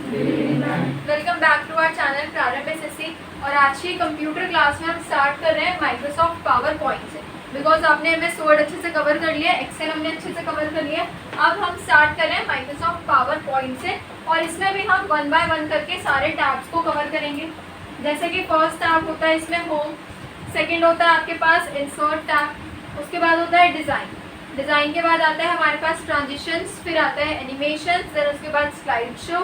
Welcome back to our channel Prarambh SSC. और आज की कंप्यूटर क्लास में हम स्टार्ट कर रहे हैं माइक्रोसॉफ्ट पावर पॉइंट से। बिकॉज आपने एमएस वर्ड अच्छे से कवर कर लिया, एक्सेल हमने अच्छे से कवर कर लिया। अब हम स्टार्ट कर रहे हैं माइक्रोसॉफ्ट पावर पॉइंट से, और इसमें भी हम 1 बाय 1 करके सारे टैब्स को कवर करेंगे। जैसे कि फर्स्ट टैब होता है इसमें होम, सेकेंड होता है आपके पास इंसर्ट टैब, उसके बाद होता है डिज़ाइन, डिज़ाइन के बाद आता है हमारे पास ट्रांजिशंस, फिर आता है एनिमेशन, फिर उसके बाद स्लाइड शो,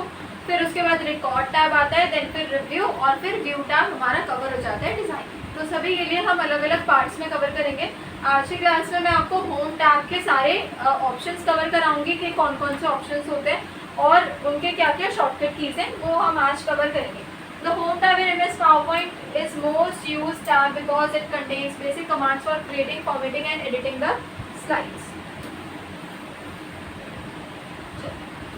फिर उसके बाद रिकॉर्ड टैब आता है, देन फिर रिव्यू, और फिर व्यू टैब हमारा कवर हो जाता है डिज़ाइन। तो सभी के लिए हम अलग अलग पार्ट्स में कवर करेंगे। आज की क्लास में मैं आपको होम टैब के सारे ऑप्शंस कवर कराऊंगी कि कौन कौन से ऑप्शंस होते हैं और उनके क्या क्या शॉर्टकट कीज़ हैं, वो हम आज कवर करेंगे। The home tab in MS PowerPoint is most used tab because it contains basic commands for creating, formatting and editing the slides.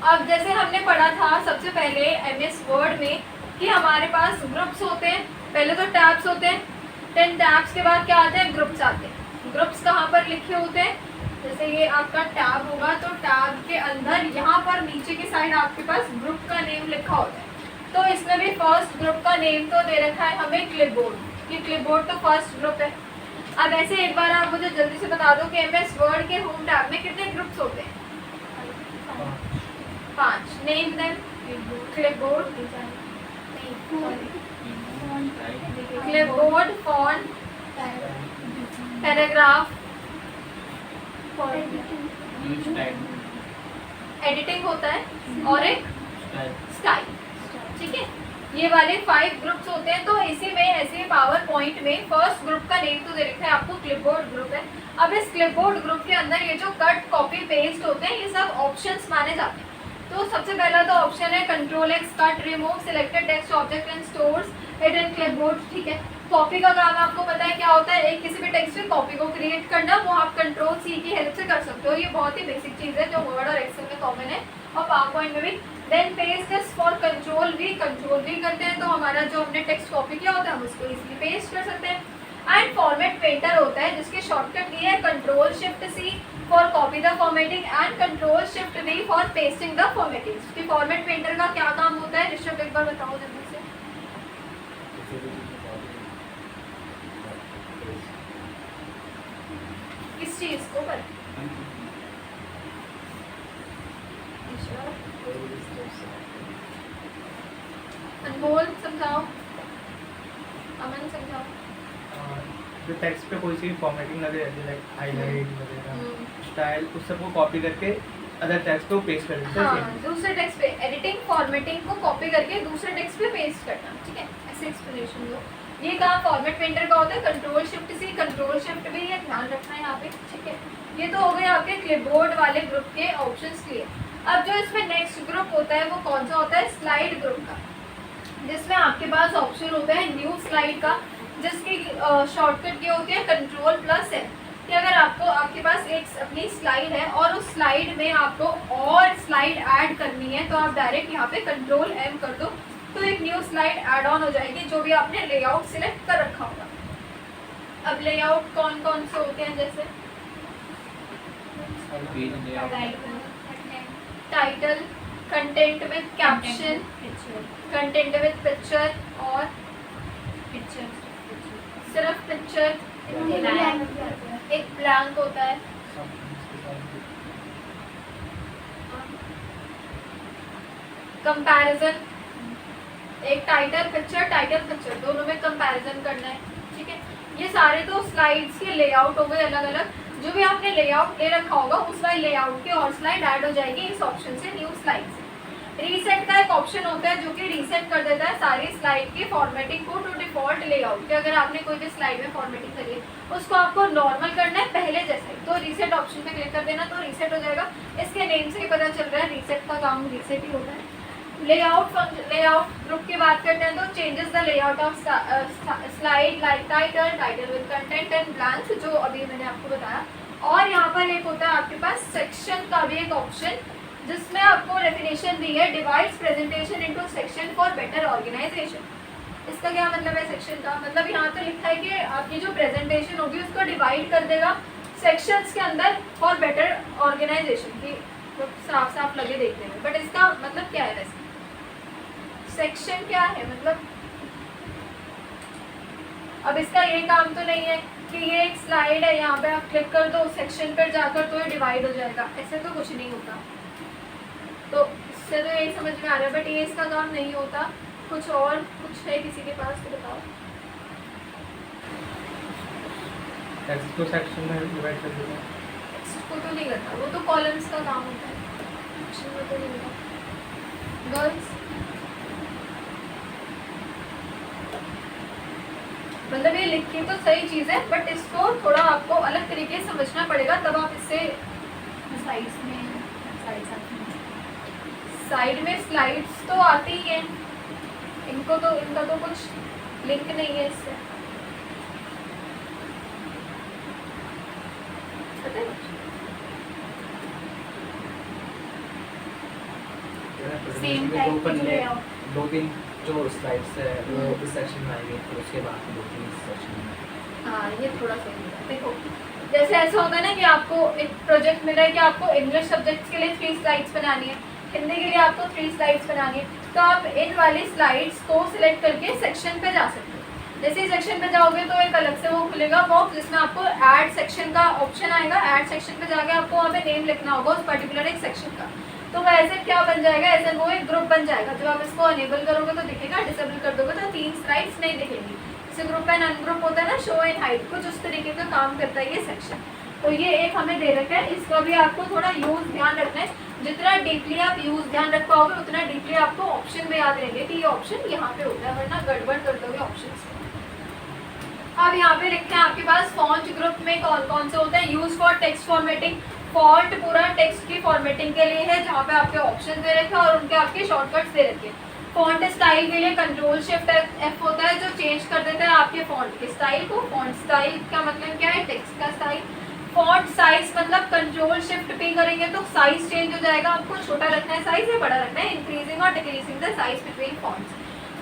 अब जैसे हमने पढ़ा था सबसे पहले MS Word में कि हमारे पास ग्रुप्स होते हैं। पहले तो टैब्स होते हैं, 10 टैब्स के बाद क्या आते हैं, ग्रुप्स आते हैं। ग्रुप्स कहाँ पर लिखे होते हैं, जैसे ये आपका टैब होगा तो टैब के अंदर यहाँ पर नीचे की साइड आपके पास ग्रुप का नेम लिखा होता है। तो इसमें भी फर्स्ट ग्रुप का नेम तो दे रखा है हमें क्लिपबोर्ड। ये क्लिपबोर्ड तो फर्स्ट ग्रुप है। अब ऐसे एक बार आप मुझे जल्दी से बता दो कि MS वर्ड के होम टैब में कितने ग्रुप्स होते हैं? 5। Name them. Clipboard, clipboard, font, paragraph, editing होता है, और एक स्टाइल। ठीक है, ये वाले 5 ग्रुप्स होते हैं। तो इसी में ऐसे पावर पॉइंट में फर्स्ट ग्रुप का नेम तो दे रखा है आपको क्लिपबोर्ड ग्रुप है। अब इस क्लिपबोर्ड ग्रुप के अंदर ये जो कट, कॉपी, पेस्ट होते हैं ये सब ऑप्शंस माने जाते हैं। तो सबसे पहला तो ऑप्शन है Ctrl+X, cut, remove selected text object and stores it in clipboard. ठीक है, कॉपी का काम आपको पता है क्या होता है, एक किसी भी टेक्स्ट में कॉपी को क्रिएट करना, वो आप Ctrl+C की हेल्प से कर सकते हो। ये बहुत ही बेसिक चीज़ है जो वर्ड और एक्सेल में कॉमन है और पावर पॉइंट में भी। Then paste is for control V करते हैं तो हमारा जो हमने टेक्स्ट कॉपी किया होता है हम उसको इजीली पेस्ट कर सकते हैं। एंड फॉर्मेट पेंटर होता है जिसके शॉर्टकट ये है Ctrl+Shift+C for copy the formatting and Ctrl+Shift+V for pasting the formatting. Format painter का क्या काम होता है, ऋषभ एक बार बताओ जल्दी से। किस चीज को पर अनमोल समझाओ, अमन समझाओ। जो टेक्स्ट पे कोई सी फॉर्मेटिंग लगे रहती है, लाइक हाईलाइट वगैरह, स्टाइल, उस सबको कॉपी करके अदर टेक्स्ट को पेस्ट कर देते हैं। हाँ, दूसरे टेक्स्ट पे एडिटिंग, फॉर्मेटिंग को कॉपी करके दूसरे टेक्स्ट पे पेस्ट करना। ठीक है, ऐसे एक्सप्लेनेशन दो। ये काम फॉर्मेट पेंटर का होता है। Ctrl+Shift+C, Ctrl+Shift+V, ये ध्यान रखना है यहाँ पे। ठीक है, ये तो हो गए आपके क्लिपबोर्ड वाले ग्रुप के ऑप्शंस क्लियर। अब जो इसमें नेक्स्ट ग्रुप होता है वो कौन सा होता है, स्लाइड ग्रुप का, जिसमें आपके पास ऑप्शन होता है न्यू स्लाइड का, जिसकी शॉर्टकट ये होती है Ctrl+N। कि अगर आपके पास एक अपनी स्लाइड है और उस स्लाइड में आपको और स्लाइड ऐड करनी है तो आप डायरेक्ट यहाँ पे Ctrl+M कर दो तो एक न्यू स्लाइड ऐड ऑन हो जाएगी जो भी आपने लेआउट सिलेक्ट कर रखा होगा। अब लेआउट कौन कौन से होते हैं, जैसे title, content with caption, content with picture, और सिर्फ पिक्चर, एक ब्लैंक होता है, कंपैरिजन, एक टाइटल पिक्चर दोनों में कंपैरिजन करना है। ठीक है, ये सारे तो स्लाइड्स के लेआउट हो गए अलग अलग। जो भी आपने लेआउट ले रखा होगा उस वाले लेआउट की और स्लाइड ऐड हो जाएगी इस ऑप्शन से, न्यू स्लाइड से। रीसेट का एक ऑप्शन होता है जो कि रीसेट कर देता है सारी स्लाइड की फॉर्मेटिंग को टू डिफॉल्ट लेआउट। कि अगर आपने कोई भी स्लाइड में फॉर्मेटिंग करी है उसको आपको नॉर्मल करना है पहले जैसे, तो रीसेट ऑप्शन पे क्लिक कर देना तो रीसेट हो जाएगा। इसके नेम से ही पता चल रहा है रीसेट का काम रीसेट ही होता है। लेआउट ग्रुप की बात करते हैं तो changes the layout of slide like title with content and blank, जो अभी मैंने आपको बताया। और यहाँ पर एक होता है आपके पास सेक्शन का भी एक ऑप्शन जिसमें आपको डेफिनेशन दी है, divides presentation into section for better organisation. इसका क्या मतलब है सेक्शन का, मतलब यहाँ तो लिखा है कि आपकी जो प्रेजेंटेशन होगी उसको डिवाइड कर देगा सेक्शंस के अंदर फॉर बेटर ऑर्गेनाइजेशन की, तो साफ साफ लगे देखने में। बट इसका मतलब क्या है वैसे, सेक्शन क्या है, मतलब अब इसका ये काम तो नहीं है कि ये एक स्लाइड है, यहाँ पे आप क्लिक कर दो सेक्शन पर जाकर तो ये डिवाइड हो जाएगा, ऐसे तो कुछ नहीं होता। तो इससे तो यही समझ में आ रहा है, बट ये इसका काम नहीं होता। कुछ और कुछ है किसी के पास तो बताओ। टेक्स्ट को सेक्शन में डिवाइड कर देना। टेक्स्ट को तो नहीं करता, वो तो कॉलम्स का काम होता है, सेक्शन में तो नहीं होता। गर्ल्स मतलब ये लिखी तो सही चीज़ है, बट इसको थोड़ा आपको अलग तरीके से समझना पड़ेगा, तब आप इससे साइड में स्लाइड्स तो आती ही हैं, इनको तो इनका तो कुछ लिंक नहीं है इससे, पता है? Same type की जो layout। 2-3 जो स्लाइड्स है वो इस सेक्शन में आएंगे, फिर उसके बाद 2-3 इस सेक्शन में। हाँ ये थोड़ा सही है। देखो जैसे ऐसा होता है ना कि आपको एक प्रोजेक्ट मिला है कि आपको इंग्लिश सब्जेक्ट्स के लिए 3 स्लाइड्स बनानी है, हिंदी के लिए आपको 3 स्लाइड्स बनानी है, तो आप इन वाली स्लाइड्स को सिलेक्ट करके सेक्शन पे जा सकते हो। जैसे ही सेक्शन पे जाओगे तो एक अलग से वो खुलेगा बॉक्स जिसमें आपको ऐड सेक्शन का ऑप्शन आएगा। ऐड सेक्शन पे जाके आपको वहाँ पे नेम लिखना होगा उस पर्टिकुलर एक सेक्शन का, तो वैसे क्या बन जाएगा, ऐसे वो एक ग्रुप बन जाएगा। जब आप इसको अनेबल करोगे तो दिखेगा, डिसेबल कर दोगे तो 3 स्लाइड्स नहीं दिखेंगी। जैसे ग्रुप एंड अनग्रुप होता है ना, शो एंड हाइड, कुछ उस तरीके का काम करता है ये सेक्शन। तो ये एक हमें दे रखा है, इसका भी आपको थोड़ा यूज ध्यान रखना है। जितना डीपली आप यूज ध्यान रख पाओगे उतना डीपली आपको ऑप्शन में याद रहेंगे कि ये ऑप्शन यहाँ पे होता है, वरना गड़बड़ कर दोगे ऑप्शन। अब यहाँ पे लिखते हैं आपके पास फॉन्ट ग्रुप में कौन कौन से होते हैं। Use for text formatting, font पूरा टेक्स्ट की फॉर्मेटिंग के लिए है, जहाँ पे आपके ऑप्शन दे रखे हैं और उनके आपके शॉर्टकट्स दे रखे हैं। फॉन्ट स्टाइल के लिए कंट्रोल शिफ्ट एफ होता है जो चेंज कर देता है आपके फॉन्ट के स्टाइल को। फॉन्ट स्टाइल का मतलब क्या है, टेक्स्ट का स्टाइल। फॉन्ट साइज मतलब कंट्रोल शिफ्ट पी करेंगे तो साइज चेंज हो जाएगा, आपको छोटा रखना है साइज या बड़ा रखना है, इंक्रीजिंग और decreasing the size between fonts.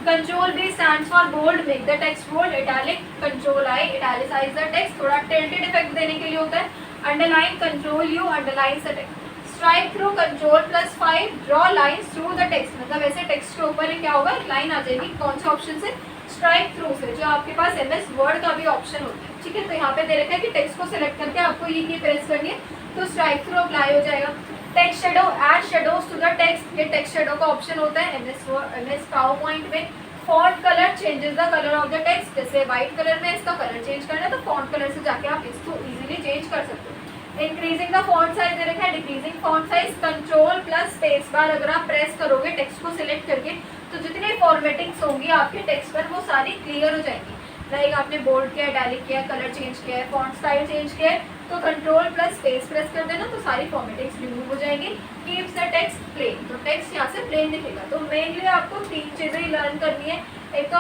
Control B stands for bold, make the text bold. Italic, control I, italicise the text, थोड़ा टिल्टेड इफेक्ट देने के लिए होता है। Underline, control U, underline the text. Strike through, कंट्रोल+5, draw lines through the text, मतलब ऐसे text के ऊपर क्या होगा, एक लाइन आ जाएगी। कौन से ऑप्शन से, स्ट्राइक थ्रू से, जो आपके पास MS वर्ड का भी ऑप्शन होता है, ठीक है। तो यहाँ पे दे रखा है कि टेक्स्ट को सिलेक्ट करके आपको ये की प्रेस करनी है तो स्ट्राइक थ्रू अप्लाई हो जाएगा। Text shadow, add shadows to the text, ये टेक्स्ट शेडो का ऑप्शन होता है MS पावरपॉइंट में। Font colour, changes the colour of the text, जैसे व्हाइट कलर में इसका कलर चेंज करना है तो फॉन्ट कलर से जाके आप इसको इजीली चेंज कर सकते हो। इंक्रीजिंग द फॉन्ट साइज दे रखा है, डिक्रीजिंग फॉन्ट साइज, कंट्रोल+स्पेस बार अगर आप प्रेस करोगे टेक्स्ट को सिलेक्ट करके तो जितनी फॉर्मेटिंग्स होंगी आपके टेक्स्ट पर वो सारी क्लियर हो जाएंगी। लाइक आपने बोल्ड किया, इटैलिक किया, कलर चेंज किया है, फॉन्ट स्टाइल चेंज किया है, तो कंट्रोल+स्पेस प्रेस कर देना तो सारी फॉर्मेटिंग्स रिमूव हो जाएंगी। कीप्स द टेक्स्ट प्लेन, तो टेक्स्ट यहाँ से प्लेन दिखेगा। तो मेनली आपको 3 चीज़ें ही लर्न करनी है। एक तो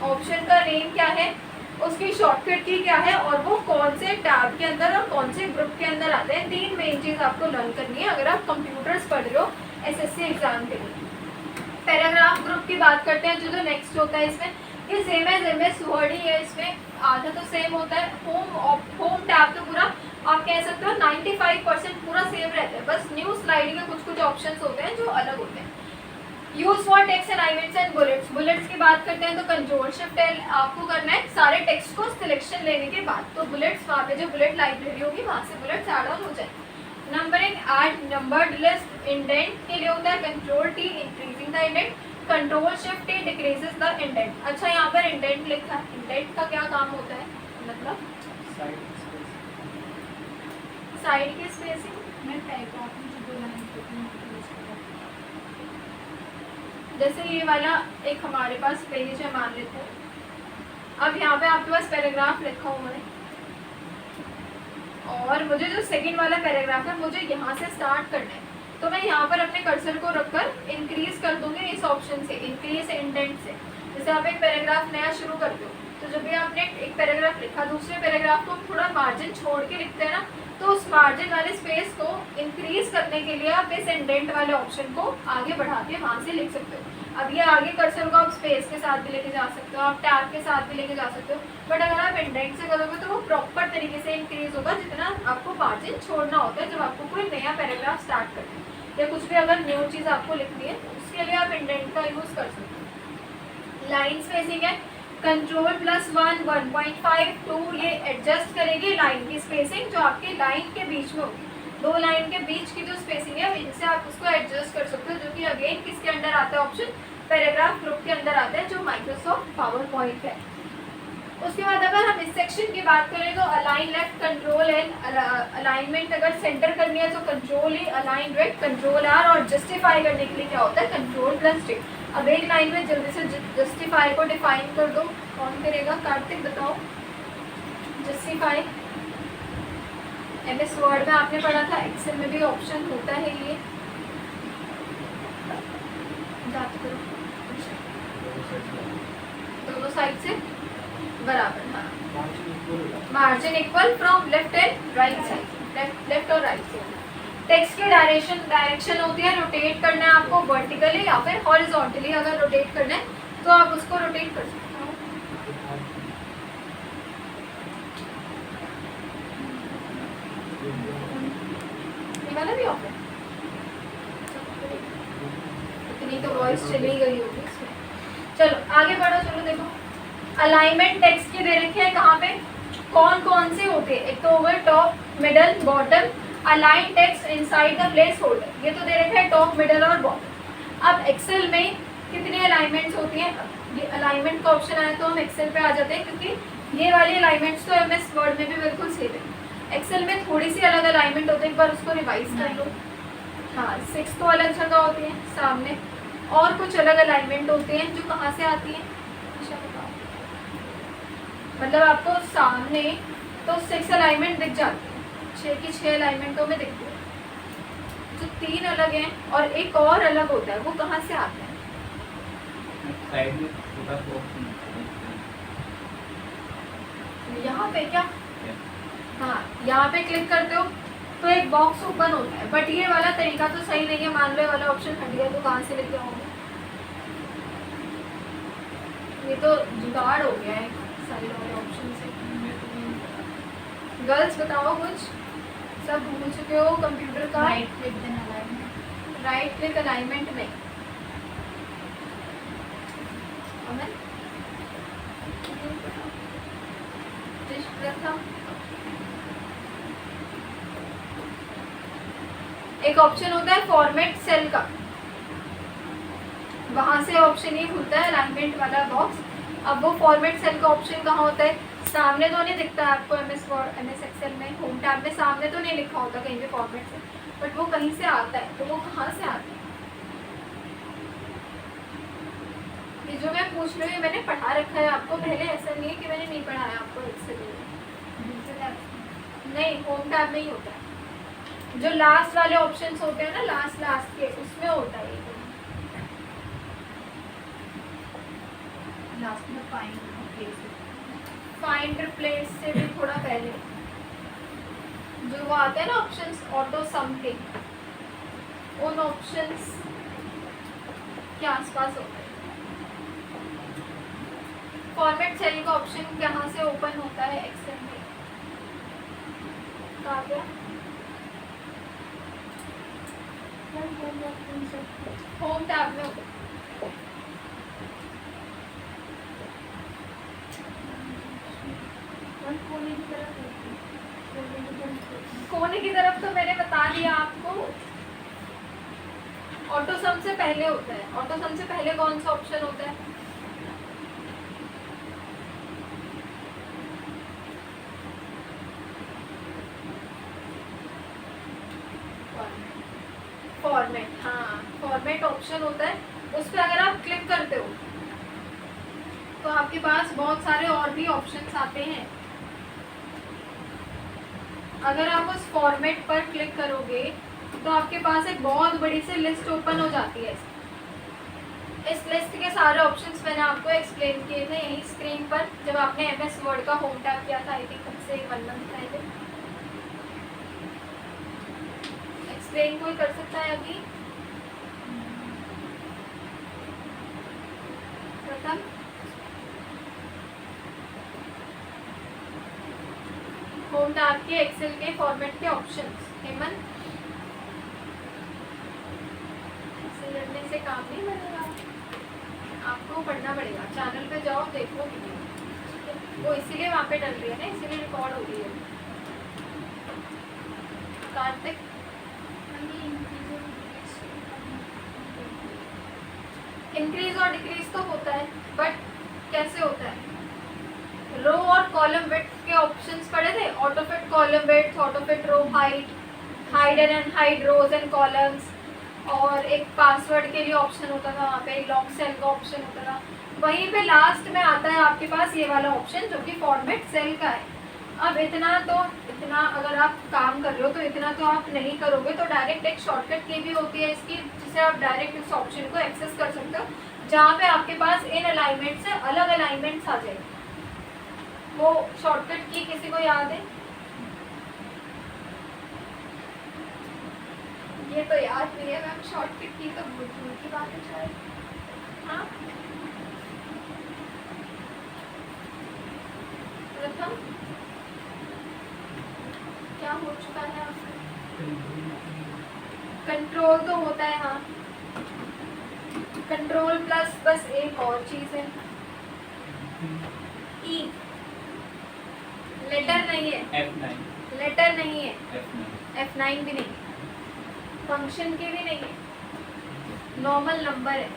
ऑप्शन का नेम क्या है, उसकी शॉर्टकट की क्या है और वो कौन से टैब के अंदर और कौन से ग्रुप के अंदर आते हैं। 3 मेन चीज़ आपको लर्न करनी है अगर आप कंप्यूटर्स पढ़ रहे हो SSC एग्जाम के लिए। पैराग्राफ ग्रुप की बात करते हैं, जो नेक्स्ट होता है इसमें, ये सेम है MS वर्ड ही है, इसमें आधा तो सेम होता है। होम टैब तो पूरा आप कह सकते हो 95% पूरा सेम रहता है, बस न्यू स्लाइड के कुछ ऑप्शंस होते हैं जो अलग होते हैं। Use for text alignments and bullets, bullets की बात करते हैं तो कंट्रोल+Shift+L आपको करना है सारे टेक्स्ट को सिलेक्शन लेने के बाद, तो बुलेट्स वहाँ पे जो बुलेट लाइब्रेरी होगी वहाँ से बुलेट्स ऐड ऑन हो जाएंगे। Numbering, add numbered list. Indent के लिए होता है कंट्रोल+T, इंक्रीजिंग द इंडेंट, कंट्रोल+Shift+T, डिक्रीजेस द इंडेंट। अच्छा यहाँ पर इंडेंट लिखा है, इंडेंट का क्या काम होता है, मतलब साइड की स्पेसिंग। जैसे ये वाला एक हमारे पास पेज है मान लेते हैं, अब यहाँ पे आपके पास पैराग्राफ लिखा हुआ है और मुझे जो सेकंड वाला पैराग्राफ है मुझे यहाँ से स्टार्ट करना है, तो मैं यहाँ पर अपने कर्सर को रखकर इंक्रीज कर दूंगी इस ऑप्शन से, इंक्रीज इंडेंट से। जैसे आप एक पैराग्राफ नया शुरू करते हो तो जब भी आपने एक पैराग्राफ लिखा, दूसरे पैराग्राफ को हम थोड़ा मार्जिन छोड़ के लिखते हैं ना, तो उस मार्जिन वाले स्पेस को इंक्रीज करने के लिए आप इस इंडेंट वाले ऑप्शन को आगे बढ़ा के वहाँ से लिख सकते हो। अब ये आगे कर्सर को आप स्पेस के साथ भी लेके जा सकते हो, आप टैब के साथ भी लेके जा सकते हो, बट अगर आप इंडेंट से करोगे तो वो प्रॉपर तरीके से इंक्रीज होगा जितना आपको मार्जिन छोड़ना होता है जब आपको कोई नया पैराग्राफ स्टार्ट करना है। या कुछ भी अगर न्यू चीज़ आपको लिखनी है उसके लिए आप इंडेंट का यूज़ कर सकते हो। लाइन स्पेसिंग है Ctrl+1 1.5 2, ये एडजस्ट करेगी लाइन की स्पेसिंग जो आपकी लाइन के बीच में होगी। दो लाइन के बीच की जो स्पेसिंग है इनसे आप उसको एडजस्ट कर सकते हो, जो कि अगेन किसके अंडर आता है ऑप्शन पैराग्राफ ग्रुप के अंदर आता है जो माइक्रोसॉफ्ट पावर पॉइंट है। उसके बाद अगर हम इस सेक्शन की बात करें तो अलाइन लेफ्ट Ctrl+N, अलाइनमेंट अगर सेंटर करनी है तो Ctrl+E, अलाइन राइट Ctrl+R और जस्टिफाई करने के लिए क्या होता है Ctrl+J। अब एक लाइन में जल्दी से जस्टिफाई को डिफाइन कर दो, कौन करेगा? कार्तिक बताओ। जस्टिफाई MS वर्ड में आपने पढ़ा था, एक्सेल में भी ऑप्शन होता है ये, याद करो। दोनों साइड से बराबर, हाँ margin equal from left and right side, left और राइट साइड। टेक्स्ट की डायरेक्शन होती है, रोटेट करना है आपको वर्टिकली या फिर हॉरिजॉन्टली। अगर रोटेट करना है तो आप उसको रोटेट कर सकते हो। ये वाला भी ऑफ है, इतनी तो वॉइस चली गई होगी इसमें। चलो आगे बढ़ो, चलो देखो अलाइनमेंट टेक्स्ट की दे रखी है कहाँ पे, कौन कौन से होते हैं। एक तो होगा top middle bottom, align text inside the place holder, ये तो दे रखा है टॉप मिडल और बॉटम। अब एक्सेल में कितनी अलाइनमेंट्स होती हैं, ये अलाइनमेंट का ऑप्शन आया तो हम एक्सेल पे आ जाते हैं, क्योंकि ये वाली अलाइनमेंट्स तो MS वर्ड में भी बिल्कुल सेम है। एक्सेल में थोड़ी सी अलग अलाइनमेंट होती है, एक बार उसको रिवाइज कर लो। हाँ 6 तो अलग जगह होती है सामने, और कुछ अलग अलाइनमेंट होते हैं जो कहाँ से आती हैं, मतलब आपको सामने तो 6 अलाइनमेंट दिख जाती है, 6 की 6 अलाइनमेंटों में दिखती है। जो 3 अलग हैं और एक और अलग होता है, वो कहाँ से आता है? साइड में छोटा सा ऑप्शन यहाँ पे क्या, हाँ यहाँ पे क्लिक करते हो तो एक बॉक्स ओपन होता है, बट ये वाला तरीका तो सही नहीं है। मान लो ये वाला ऑप्शन हट गया तो कहाँ से लेके आओगे? ये तो जुगाड़ हो गया है सारे वाले ऑप्शन से। गर्ल्स बताओ कुछ, सब भूल चुके हो कंप्यूटर का? Right click then alignment, right click alignment नहीं। अमन प्रथम एक ऑप्शन होता है फॉर्मेट सेल का, वहां से ऑप्शन ये खुलता है अलाइनमेंट वाला बॉक्स। अब वो फॉर्मेट सेल का ऑप्शन कहाँ होता है? सामने तो नहीं दिखता है आपको MS एक्सेल में होम टैब में सामने तो नहीं लिखा होता कहीं पे फॉर्मेट सेल, बट वो कहीं से आता है। तो वो कहाँ से आता है? ये जो मैं पूछ रही हूँ मैंने पढ़ा रखा है आपको पहले, ऐसा नहीं है कि मैंने नहीं पढ़ाया आपको एक्सेल में। नहीं, होम टैब में ही होता है, जो लास्ट वाले ऑप्शंस होते हैं ना, लास्ट के उसमें होता है। लास्ट में फाइंड रिप्लेस से भी थोड़ा पहले जो वो आते हैं ना ऑप्शंस ऑटो सम के, उन ऑप्शंस के आसपास होता है। फॉर्मेट सेल का ऑप्शन कहाँ से ओपन होता है एक्सेल में? कहाँ गया? होम टैब में होता है। कोने की तरफ तो मैंने बता दिया आपको, ऑटो सम से पहले होता है। ऑटो सम से पहले कौन सा ऑप्शन होता है? फॉर्मेट, हाँ फॉर्मेट ऑप्शन होता है। उस पर अगर आप क्लिक करते हो तो आपके पास बहुत सारे और भी ऑप्शंस आते हैं। अगर आप उस फॉर्मेट पर क्लिक करोगे तो आपके पास एक बहुत बड़ी सी लिस्ट ओपन हो जाती है। इस लिस्ट के सारे ऑप्शंस मैंने आपको एक्सप्लेन किए थे यही स्क्रीन पर, जब आपने MS वर्ड का होम टैब किया था, आई थिंक हमसे 1 मंथ पहले। एक्सप्लेन कोई कर सकता है अभी? प्रथम होम टैब के एक्सेल के फॉर्मेट के ऑप्शंस। हेमंत ऐसे लड़ने से काम नहीं बनेगा, आपको पढ़ना पड़ेगा। चैनल पे जाओ, देखो वीडियो, ठीक है? वो इसीलिए वहाँ पे डल रही है ना, इसीलिए रिकॉर्ड हो रही है। कार्तिक, इंक्रीज और डिक्रीज तो होता है, बट कैसे होता है? रो और कॉलम विड्थ के ऑप्शंस पढ़े थे, auto fit column width, auto fit row height, hide and unhide rows and columns, और एक पासवर्ड के लिए ऑप्शन होता था वहाँ पे, लॉन्ग सेल का ऑप्शन होता था। वहीं पे लास्ट में आता है आपके पास ये वाला ऑप्शन जो कि फॉर्मेट सेल का है। अब इतना अगर आप काम कर रहे हो तो इतना तो आप नहीं करोगे, तो डायरेक्ट एक शॉर्टकट की भी होती है इसकी, जिसे आप डायरेक्ट इस ऑप्शन को एक्सेस कर सकते हो, जहाँ पे आपके पास इन अलाइनमेंट से अलग अलाइनमेंट्स आ जाएंगे। वो शॉर्टकट की किसी को याद है? ये तो याद नहीं है मैम, शॉर्टकट की तो बहुत दूर की बात है शायद। हाँ, प्रथम क्या हो चुका है आपका? कंट्रोल तो होता है, हाँ, कंट्रोल प्लस बस एक और चीज है, ई, लेटर नहीं है, F9 लेटर नहीं है, F9 F9 भी नहीं है, फंक्शन के भी नहीं है, नॉर्मल नंबर है।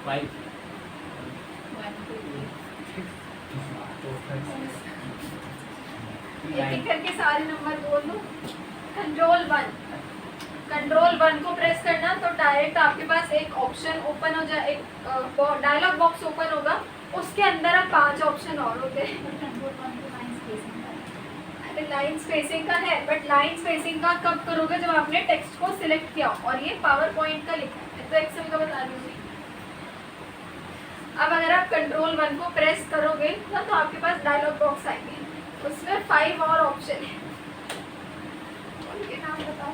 5 एक एक करके सारे नंबर बोल दो। कंट्रोल 1 को प्रेस करना तो डायरेक्ट आपके पास एक ऑप्शन ओपन हो जाए, एक डायलॉग बॉक्स ओपन होगा, उसके अंदर अब 5 ऑप्शन और होते हैं। अरे लाइन स्पेसिंग का है, बट लाइन स्पेसिंग का कब करोगे? जब आपने टेक्स्ट को सिलेक्ट किया, और ये पावर पॉइंट का लिखा है, तो एक्सेल का बता दीजिए। अब अगर आप कंट्रोल 1 को प्रेस करोगे ना तो आपके पास डायलॉग बॉक्स आएंगे, उसमें 5 और ऑप्शन है, उनके नाम बताओ।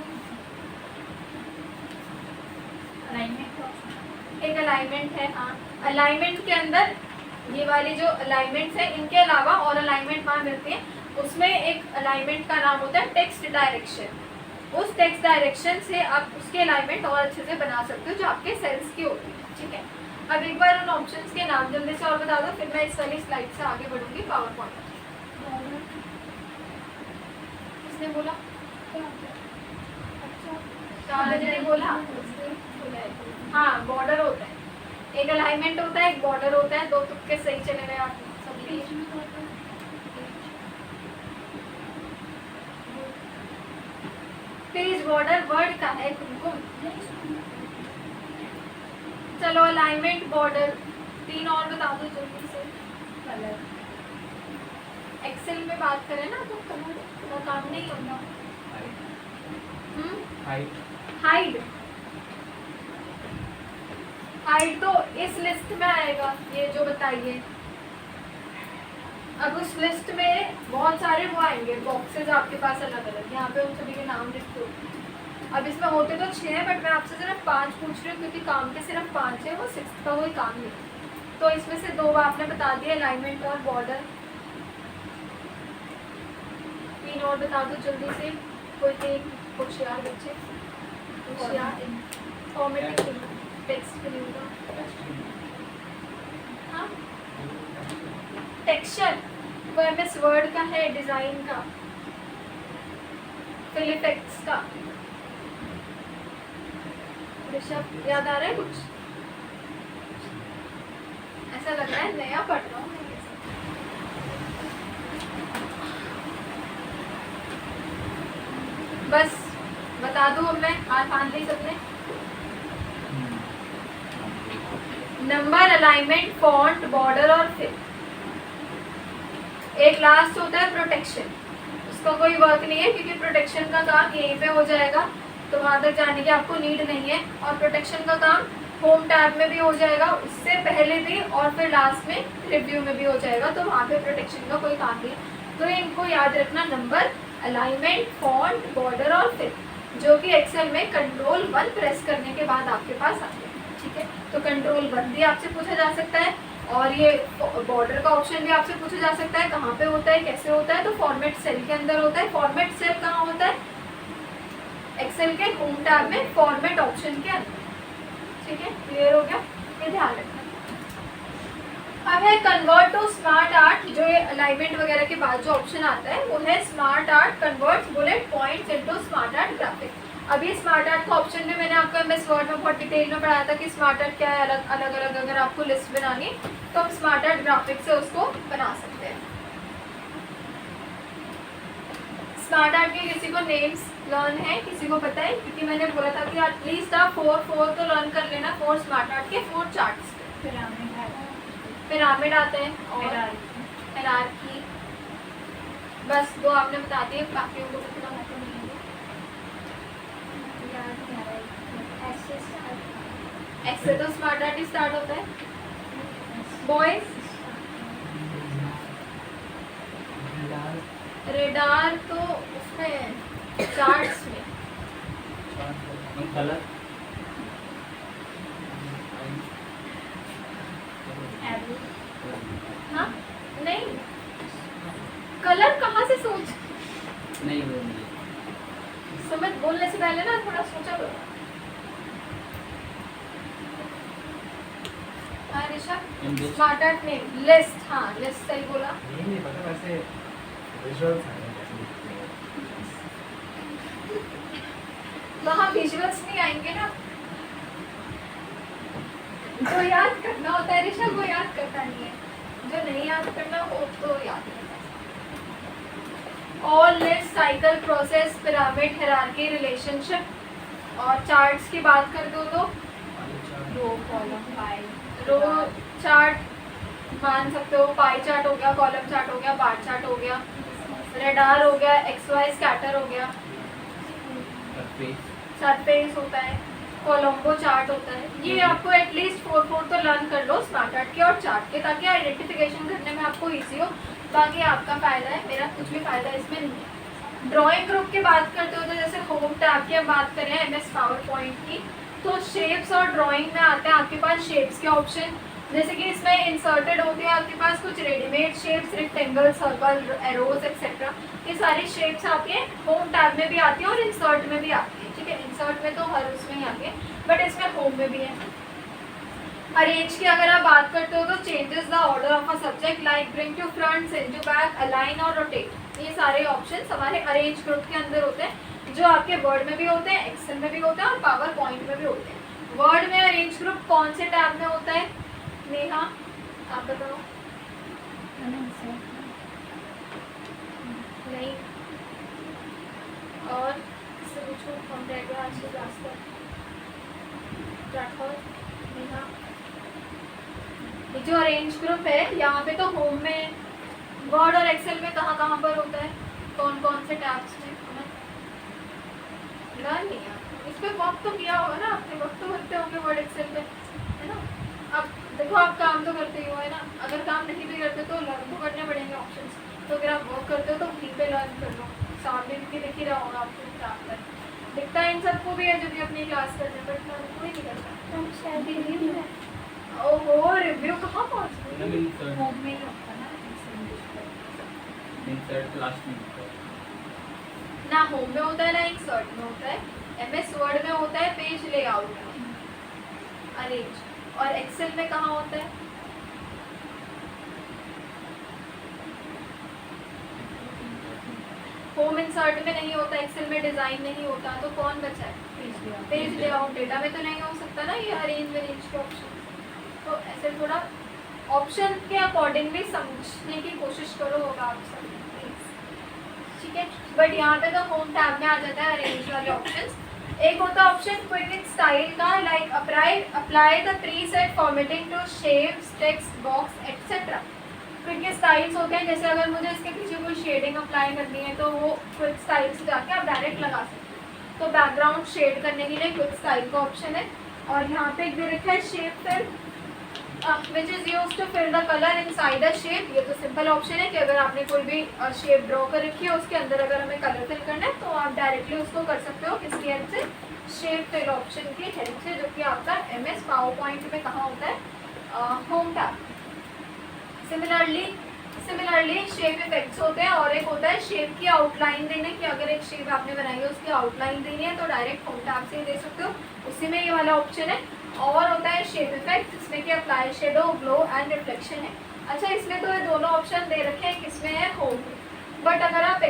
एक अलाइनमेंट है, हाँ, अलाइनमेंट के अंदर ये वाली जो अलाइनमेंट्स है, इनके अलावा और अलाइनमेंट वहाँ मिलती है, उसमें एक अलाइनमेंट का नाम होता है टेक्स्ट डायरेक्शन। उस टेक्स्ट डायरेक्शन से आप उसके अलाइनमेंट और अच्छे से बना सकते हो जो आपके सेल्स की होती है, ठीक है? अब एक बार उन ऑप्शंस के नाम जल्दी से और बता दो, फिर मैं इस वाली स्लाइड से आगे बढ़ूंगी पावर पॉइंट। किसने बोला? शाहजहां ने बोला। हाँ, बॉर्डर होता है, एक अलाइनमेंट होता है, एक बॉर्डर होता है। 2 तुक्के सही चले गए आप सबके। पेज बॉर्डर वर्ड का है तुमको। चलो अलाइनमेंट, बॉर्डर, 3 और बता दो जल्दी से। कलर, एक्सेल में बात करें ना तो कलर का काम नहीं होगा। हाइड, हाइड तो इस लिस्ट में आएगा, ये जो बताइए। अब उस लिस्ट में बहुत सारे वो आएंगे बॉक्सेस आपके पास अलग अलग, यहाँ पे उन सभी के नाम लिख दो। अब इसमें होते तो 6 हैं, बट मैं आपसे सिर्फ 5 पूछ रही हूँ क्योंकि काम के सिर्फ 5 है, वो 6th का कोई काम नहीं। तो इसमें से 2 आपने बता दिया, अलाइनमेंट और बॉर्डर। 3 और बता दो जल्दी से, कोई 3 होशियार बच्चे, होशियार। फॉर्मेटिंग, टेक्स्ट फिलिंग का, हाँ, टेक्सचर वो MS वर्ड का है, डिजाइन का, फिल इफेक्ट्स का। ऋषभ याद आ रहा है कुछ? ऐसा लग रहा है नया पढ़ रहा हूँ मैं ये सब। बस बता दूँ अब मैं, हाथ बांध ली सबने। नंबर, अलाइनमेंट, फॉन्ट, बॉर्डर और फिल। एक लास्ट होता है प्रोटेक्शन, उसका कोई वर्क नहीं है क्योंकि प्रोटेक्शन का काम यहीं पे हो जाएगा, तो वहाँ तक जाने की आपको नीड नहीं है। और प्रोटेक्शन का काम होम टैब में भी हो जाएगा, उससे पहले भी, और फिर लास्ट में रिव्यू में भी हो जाएगा, तो वहाँ पे प्रोटेक्शन का कोई काम नहीं। तो इनको याद रखना, नंबर, अलाइनमेंट, फॉन्ट, बॉर्डर और फिल, जो कि एक्सेल में कंट्रोल 1 प्रेस करने के बाद आपके पास आते हैं, ठीक है? तो कंट्रोल 1 भी आपसे पूछा जा सकता है, और ये बॉर्डर का ऑप्शन भी आपसे पूछा जा सकता है, कहाँ पे होता है, कैसे होता है? तो फॉर्मेट सेल के अंदर होता है। फॉर्मेट सेल कहाँ होता है? एक्सेल के होम टैब में फॉर्मेट ऑप्शन के अंदर, ठीक है, क्लियर हो गया, ये ध्यान रखना। अब है कन्वर्ट टू स्मार्ट आर्ट, जो ये अलाइनमेंट वगैरह के बाद जो ऑप्शन आता है वो है smart art converts bullet points into smart art graphic. अब ये स्मार्ट आर्ट का ऑप्शन भी मैंने आपको एमएस वर्ड में बहुत डिटेल में पढ़ाया था कि स्मार्ट आर्ट क्या है, अलग अलग अगर आपको लिस्ट बनानी तो हम स्मार्ट आर्ट ग्राफिक से उसको बना सकते हैं। स्मार्ट आर्ट के किसी को नेम्स लर्न है, किसी को पता है? क्योंकि मैंने बोला था कि एटलीस्ट आप 4 तो लर्न कर लेना, 4 स्मार्ट आर्ट के 4 चार्ट्स। पिरामिड आते हैं और हायरार्की, बस 2 आपने बता दिए, बाकी उनको पता नहीं है। ऐसे तो स्मार्ट आर्ट ही स्टार्ट होता है। बॉयज रेडार तो उसमें चार्ट्स में, कलर हाँ नहीं, कलर कहाँ से सोच, नहीं वो नहीं। समझ बोलने से पहले ना थोड़ा सोचा लो। हाँ ऋषभ, स्मार्ट आर्ट में लिस्ट, हाँ लिस्ट सही बोला। नहीं पता, वैसे विजुअल्स हैं वहाँ विजुअल्स नहीं आएंगे ना, जो याद करना होता है ऋषभ वो याद करता नहीं है, जो नहीं याद करना वो तो याद करता है। All list, cycle, process, pyramid, hierarchy, relationship और चार्ट्स की बात कर दो तो रो कॉलम पाई, रो चार्ट मान सकते हो, पाई चार्ट हो गया, कॉलम चार्ट हो गया, बार चार्ट हो गया, रेडार हो गया, XY स्कैटर हो गया, सरफेस होता है, कोलम्बो चार्ट होता है। ये आपको एटलीस्ट 4 तो लर्न कर लो स्मार्ट आर्ट के और चार्ट के, ताकि आइडेंटिफिकेशन करने में आपको इजी हो। बाकी आपका फ़ायदा है, मेरा कुछ भी फ़ायदा इसमें नहीं है। ड्राइंग ग्रुप की बात करते हो तो जैसे होम टैब की हम बात करें MS पावर पॉइंट की, तो शेप्स और ड्राइंग में आते हैं आपके पास शेप्स के ऑप्शन, जैसे कि इसमें इंसर्टेड होते हैं आपके पास कुछ readymade shapes, rectangle, circle, arrows etcetera. ये सारी शेप्स आपके होम टैब में भी आती है और इंसर्ट में भी आती है, ठीक है। इंसर्ट में तो हर उसमें ही आती है, बट इसमें होम में भी है। अरेंज की अगर आप बात करते हो तो changes the order of a subject like bring to front, send to back, align और रोटेट। ये सारे ऑप्शंस हमारे अरेंज ग्रुप के अंदर होते हैं, जो आपके वर्ड में भी होते हैं, एक्सेल में भी होते हैं और पावर पॉइंट में भी होते हैं। वर्ड में अरेंज ग्रुप कौन से टैब में होता है नेहा, आप बताओ? नहीं, और इससे पूछो कौन रह गया आज के क्लास पर? राठौर, नेहा। ये जो अरेंज ग्रुप है यहाँ पे तो होम में, वर्ड और एक्सेल में कहाँ पर होता है, कौन कौन से टैब्स में? लर्न नहीं है इस पर वर्क तो किया होगा ना आपने, वर्क तो करते होंगे वर्ड एक्सेल पे, है ना। अब देखो आप काम तो करते ही हो, है ना। अगर काम नहीं भी करते तो लर्न तो करने पड़ेंगे ऑप्शंस, तो अगर आप वर्क करते हो तो वहीं पे लर्न कर लो, सामने भी दिख ही रहा होगा आपको काम कर दिखता है। इन सबको भी है जो भी अपनी क्लास करने पर कोई नहीं करता। ओहो, रिव्यू कहाँ पहुँच गई? होम में ही होता है ना, होम में होता है ना इंसर्ट में होता है, MS वर्ड में होता है पेज लेआउट में अरेंज, और एक्सेल में कहाँ होता है? होम इंसर्ट में नहीं होता, एक्सेल में डिजाइन नहीं होता, तो कौन बचा है? Page layout. डेटा में तो नहीं हो सकता ना ये अरेंज अरेंज के ऑप्शन, तो ऐसे थोड़ा ऑप्शन के अकॉर्डिंगली समझने की कोशिश करो, होगा आप सब प्लीज, ठीक है। बट यहाँ पे तो होम टैब में आ जाता है अरेंज वाले ऑप्शंस। एक होता है ऑप्शन क्विक स्टाइल का, like apply the preset formatting to shapes, text box etcetera. Quick styles होते हैं, जैसे अगर मुझे इसके पीछे कोई शेडिंग अप्लाई करनी है तो वो क्विक स्टाइल से जाके आप डायरेक्ट लगा सकते हैं। तो बैकग्राउंड शेड करने के लिए क्विक स्टाइल का ऑप्शन है। और यहाँ पे एक दे रखा है shape fill, which is use to fill the colour inside the shape. ये तो सिंपल ऑप्शन है कि अगर आपने कोई भी शेप ड्रॉ कर रखी है उसके अंदर अगर हमें कलर फिल करना है तो आप डायरेक्टली उसको कर सकते हो, किसकी हेल्प से? शेप फिल ऑप्शन की हेल्प से, जो कि आपका MS पावर पॉइंट में कहाँ होता है? Home tab. Similarly similarly shape effects होते हैं और एक होता है शेप की आउटलाइन देने की। अगर एक शेप आपने बनाई है उसकी आउटलाइन देनी है तो डायरेक्ट होम टैब से ही दे सकते हो, उसी में ये वाला ऑप्शन है। और होता है शेप इफेक्ट जिसमें कि apply shadow, glow and reflection है। अच्छा, इसमें तो ये दोनों ऑप्शन दे रखे हैं, किसमें है, होम में। बट अगर आप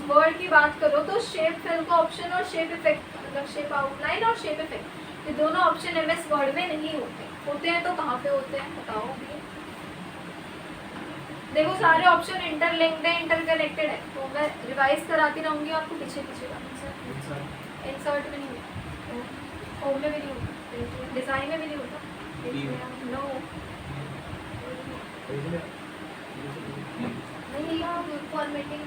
वर्ड की बात करो तो शेप फिल का ऑप्शन और शेप इफेक्ट मतलब शेप आउटलाइन और शेप इफेक्ट ये दोनों ऑप्शन MS वर्ड में नहीं होते हैं तो कहाँ पे होते हैं बताओ अभी। देखो सारे ऑप्शन इंटरलिंक्ड है, इंटरकनेक्टेड है, तो मैं रिवाइज कराती रहूँगी आपको पीछे पीछे का। इंसर्ट में नहीं होता, होम में भी नहीं होता, डिज़ाइन में भी नहीं होता, नो नहीं फॉर्मेटिंग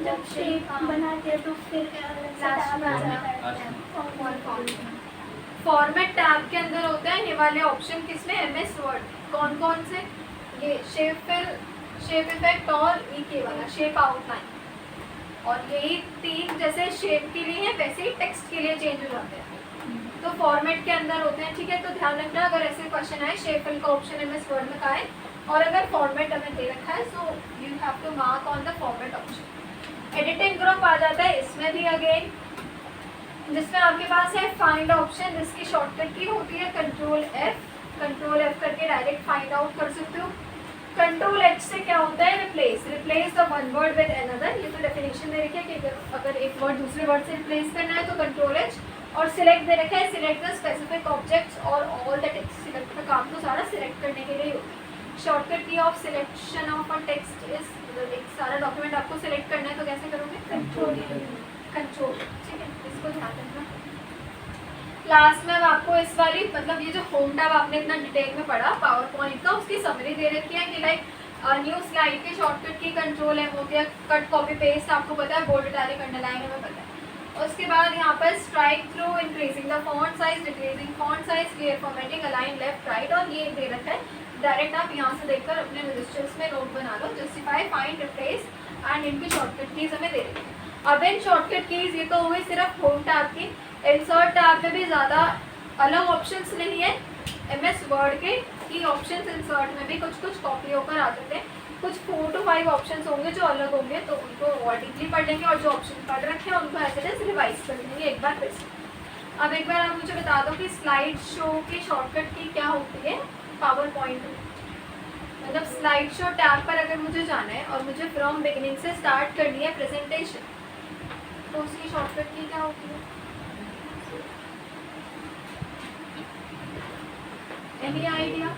जब शेप बनाते हैं तो फिर लास्ट में आ जाता है। फॉर्मेट टैब के अंदर होते हैं ये वाले ऑप्शन, किसमें, MS वर्ड। कौन कौन से, ये शेप फिल, शेप इफेक्ट और ये वाला शेप आउटलाइन। और यही तीन जैसे शेप के लिए है वैसे ही टेक्स्ट के लिए चेंज हो जाते हैं, तो फॉर्मेट के अंदर होते हैं। ठीक है, तो ध्यान रखना अगर ऐसे क्वेश्चन आए शेप फिल का ऑप्शन MS वर्ड में का है और अगर फॉर्मेट हमें दे रखा है so you have to mark on the format option. Editing group आ जाता है इसमें भी अगेन, जिसमें आपके पास है फाइंड ऑप्शन जिसकी शॉर्टकट की होती है कंट्रोल F करके डायरेक्ट फाइंड आउट कर सकते हो। कंट्रोल H से क्या होता है, replace the one word with another. ये तो डेफिनेशन दे रखी है कि अगर एक वर्ड दूसरे वर्ड से रिप्लेस करना है तो कंट्रोल H। और सिलेक्ट दे रखा है, सिलेक्ट द स्पेसिफिक ऑब्जेक्ट्स और ऑल द टेक्स्ट। सिलेक्ट का काम तो सारा सिलेक्ट करने के लिए ही होता है। शॉर्टकट की of selection of a text is, मतलब एक सारा डॉक्यूमेंट आपको सिलेक्ट करना है तो कैसे करोगे, कंट्रोल। ठीक है, इसको ध्यान रखना। लास्ट में अब आपको इस वाली मतलब ये जो होम टैब आपने इतना डिटेल में पढ़ा पावर पॉइंट का, उसकी समरी दे रखी है कि लाइक न्यू स्लाइड के शॉर्टकट की कंट्रोल है हो गया, कट कॉपी पेस्ट आपको पता है, बोल्ड इटैलिक अंडरलाइन हमें पता है। उसके बाद यहाँ पर strike through, increasing the font size, decreasing font size, clear formatting, align left right, और ये दे रखा है। डायरेक्ट आप यहाँ से देखकर अपने रजिस्टर्स में नोट बना लो। जस्टिफाई, फाइंड, रिप्लेस एंड इनकी शॉर्टकट कीज हमें दे रही है। अब इन शॉर्टकट कीज ये तो हो गई सिर्फ होम टैब की। इंसर्ट टैब में भी ज़्यादा अलग ऑप्शंस नहीं है, MS वर्ड के की ऑप्शंस इंसर्ट में भी कुछ कॉपी होकर आ जाते हैं। कुछ 4 to 5 ऑप्शंस होंगे जो अलग होंगे, तो उनको और डीपली पढ़ लेंगे और जो ऑप्शन पढ़ रखे हैं उनको ऐसे जैसे रिवाइज कर लेंगे एक बार फिर से। अब एक बार आप मुझे बता दो कि स्लाइड शो की शॉर्टकट की क्या होती है पावर पॉइंट में। मतलब स्लाइड शो टैब पर अगर मुझे जाना है और मुझे फ्रॉम बिगिनिंग से स्टार्ट करनी है प्रेजेंटेशन, तो उसकी शॉर्टकट की क्या होती है? Any idea?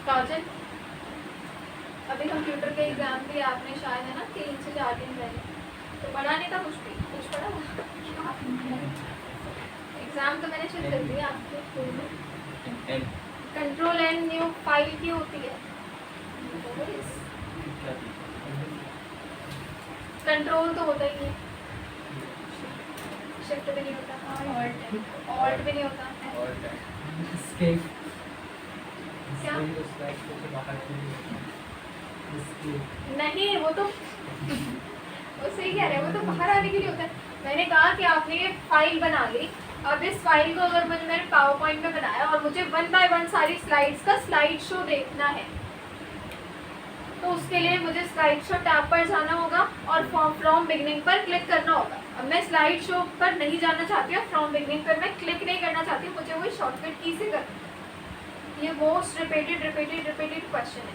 काजल, अभी कंप्यूटर के एग्जाम भी आपने शायद है ना 3 से 4 दिन पहले, तो पढ़ा नहीं था कुछ भी, कुछ पढ़ा एग्जाम तो मैंने शुरू कर दिया आपके स्कूल में। कंट्रोल N न्यू फाइल की होती है, कंट्रोल तो होता ही है, शिफ्ट भी नहीं होता, ऑल्ट भी नहीं होता, क्या नहीं, वो तो वो सही कह रहे हैं, वो तो बाहर आने के लिए होता है। मैंने कहा कि आपने ये फाइल बना ली, अब इस फाइल को अगर मैंने पावर पॉइंट में बनाया और मुझे 1 by 1 सारी स्लाइड्स का स्लाइड शो देखना है, तो उसके लिए मुझे स्लाइड शो टैब पर जाना होगा और फ्रॉम बिगनिंग पर क्लिक करना होगा। अब मैं स्लाइड शो पर नहीं जाना चाहती हूँ, फ्रॉम बिगनिंग पर मैं क्लिक नहीं करना चाहती हूँ, मुझे वही शॉर्टकट की से करना। ये मोस्ट रिपीटेड क्वेश्चन है।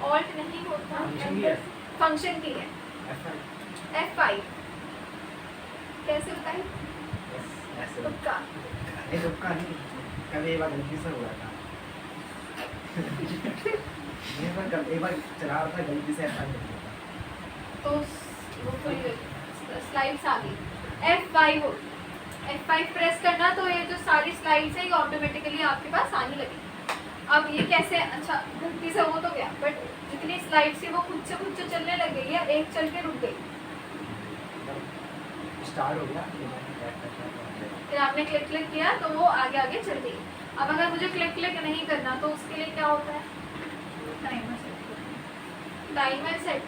ऑल्ट नहीं होता, फंक्शन की है, F5 कैसे बताएं? तुक्का कभी एक बार गलती से हुआ था एक बार चला रहा था गलती से ऐसा कर दिया था, तो वो स्लाइड्स आ गई, F5 हो, F5 प्रेस करना तो ये जो सारी स्लाइड्स है ये ऑटोमेटिकली आपके पास आने लगी। अब ये कैसे, अच्छा गलती से हो तो गया, बट जितनी स्लाइड्स थी वो खुद से चलने लग गई है, एक चल के रुक गई, स्टार्ट हो गया, फिर आपने क्लिक किया तो वो आगे चल गई। अब अगर मुझे क्लिक नहीं करना तो उसके लिए क्या होता है? Timer set.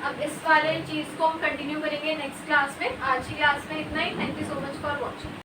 अब इस वाले चीज़ को हम कंटिन्यू करेंगे नेक्स्ट क्लास में। आज की क्लास में इतना ही। Thank you so much for watching.